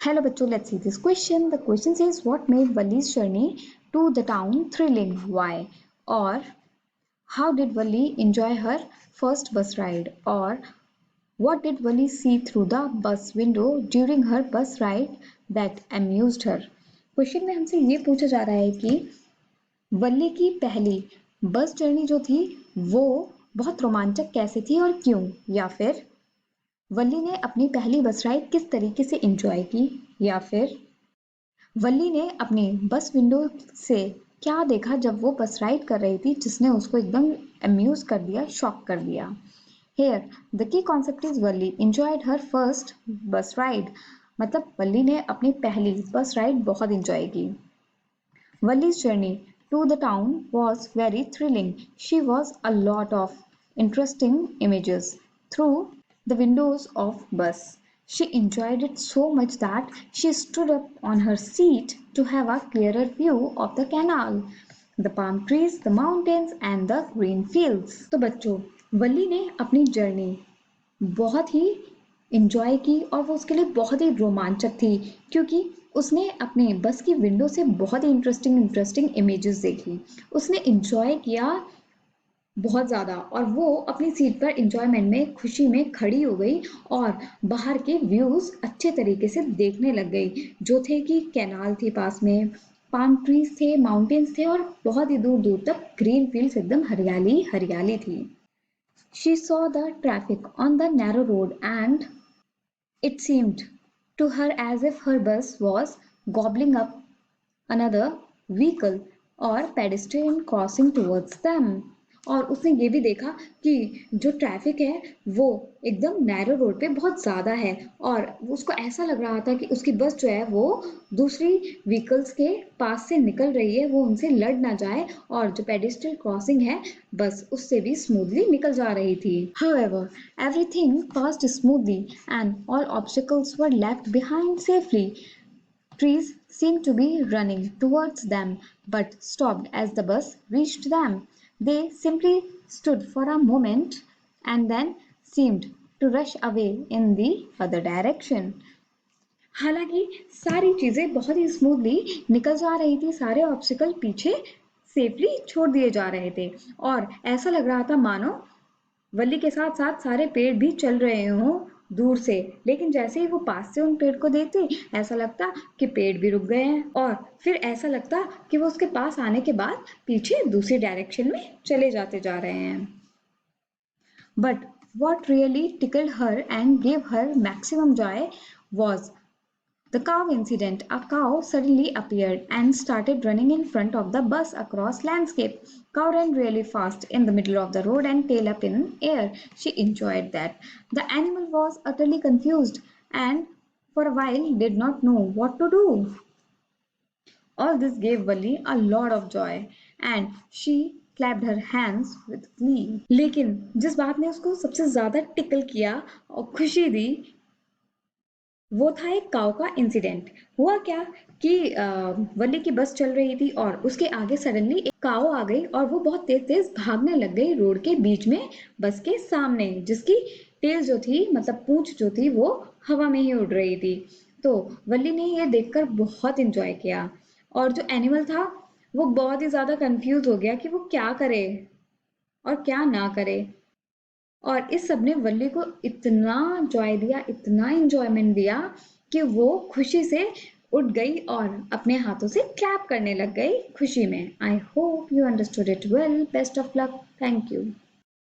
Hello bachcho, let's see this question. The question says what made Valli's journey to the town thrilling? Why? Or how did Valli enjoy her first bus ride? Or what did Valli see through the bus window during her bus ride that amused her? Question में हमसे ये पूछा जा रहा है कि वल्ली की पहली बस जर्नी जो थी वो बहुत रोमांचक कैसे थी और क्यों, या फिर वल्ली ने अपनी पहली बस राइड किस तरीके से एंजॉय की, या फिर वल्ली ने अपनी बस विंडो से क्या देखा जब वो बस राइड कर रही थी जिसने उसको एकदम अम्यूज कर दिया, शॉक कर दिया। Here the key concept is Valli enjoyed her first bus ride, मतलब वल्ली ने अपनी पहली बस राइड बहुत एंजॉय की। Wally's journey to the town was very thrilling. She was a lot of interesting images through the windows of bus. She enjoyed it so much that she stood up on her seat to have a clearer view of the canal, the palm trees, the mountains and the green fields. तो बच्चों, वल्ली ने अपनी journey बहुत ही enjoy की और वो उसके लिए बहुत ही रोमांचक थी, क्योंकि उसने अपने बस की विंडो से बहुत ही इंटरेस्टिंग इंटरेस्टिंग इमेजेस देखी। उसने इंजॉय किया बहुत ज़्यादा और वो अपनी सीट पर इंजॉयमेंट में खुशी में खड़ी हो गई और बाहर के व्यूज़ अच्छे तरीके से देखने लग गई, जो थे कि कैनाल थी पास में, पाम ट्रीज थे, माउंटेन्स थे और बहुत ही दूर दूर तक ग्रीन फील्ड्स, एकदम हरियाली हरियाली थी। She saw the traffic on the narrow road and it seemed to her as if her bus was gobbling up another vehicle or pedestrian crossing towards them। और उसने ये भी देखा कि जो ट्रैफिक है वो एकदम नैरो रोड पे बहुत ज़्यादा है और उसको ऐसा लग रहा था कि उसकी बस जो है वो दूसरी व्हीकल्स के पास से निकल रही है, वो उनसे लड़ ना जाए और जो पेडेस्ट्रियन क्रॉसिंग है बस उससे भी स्मूथली निकल जा रही थी। However, everything passed smoothly and all obstacles were left behind safely. Trees seemed to be running towards them but stopped as the bus reached them. They simply stood for a moment and then seemed to rush away in the other direction. हालांकि सारी चीजें बहुत ही smoothly निकल जा रही थी, सारे obstacle पीछे सेफली छोड़ दिए जा रहे थे और ऐसा लग रहा था मानो वल्ली के साथ साथ सारे पेड़ भी चल रहे हों दूर से, लेकिन जैसे ही वो पास से उन पेड़ को देखती ऐसा लगता कि पेड़ भी रुक गए हैं और फिर ऐसा लगता कि वो उसके पास आने के बाद पीछे दूसरी डायरेक्शन में चले जाते जा रहे हैं। But what really tickled her and gave her maximum joy was the cow incident. A cow suddenly appeared and started running in front of the bus across landscape. Cow ran really fast in the middle of the road and tail up in air. She enjoyed that. The animal was utterly confused and for a while did not know what to do. All this gave Valli a lot of joy and she clapped her hands with glee. लेकिन जिस बात ने उसको सबसे ज्यादा tackle किया और खुशी दी वो था एक काऊ का इंसिडेंट। हुआ क्या कि वल्ली की बस चल रही थी और उसके आगे सडनली एक काऊ आ गई और वो बहुत तेज तेज भागने लग गई रोड के बीच में बस के सामने, जिसकी टेल जो थी मतलब पूंछ जो थी वो हवा में ही उड़ रही थी। तो वल्ली ने ये देखकर बहुत इंजॉय किया और जो एनिमल था वो बहुत ही ज्यादा कंफ्यूज हो गया कि वो क्या करे और क्या ना करे। और इस सब ने वल्ली को इतना जॉय दिया, इतना इंजॉयमेंट दिया कि वो खुशी से उठ गई और अपने हाथों से क्लैप करने लग गई खुशी में। I hope you understood it well. Best of luck. Thank you.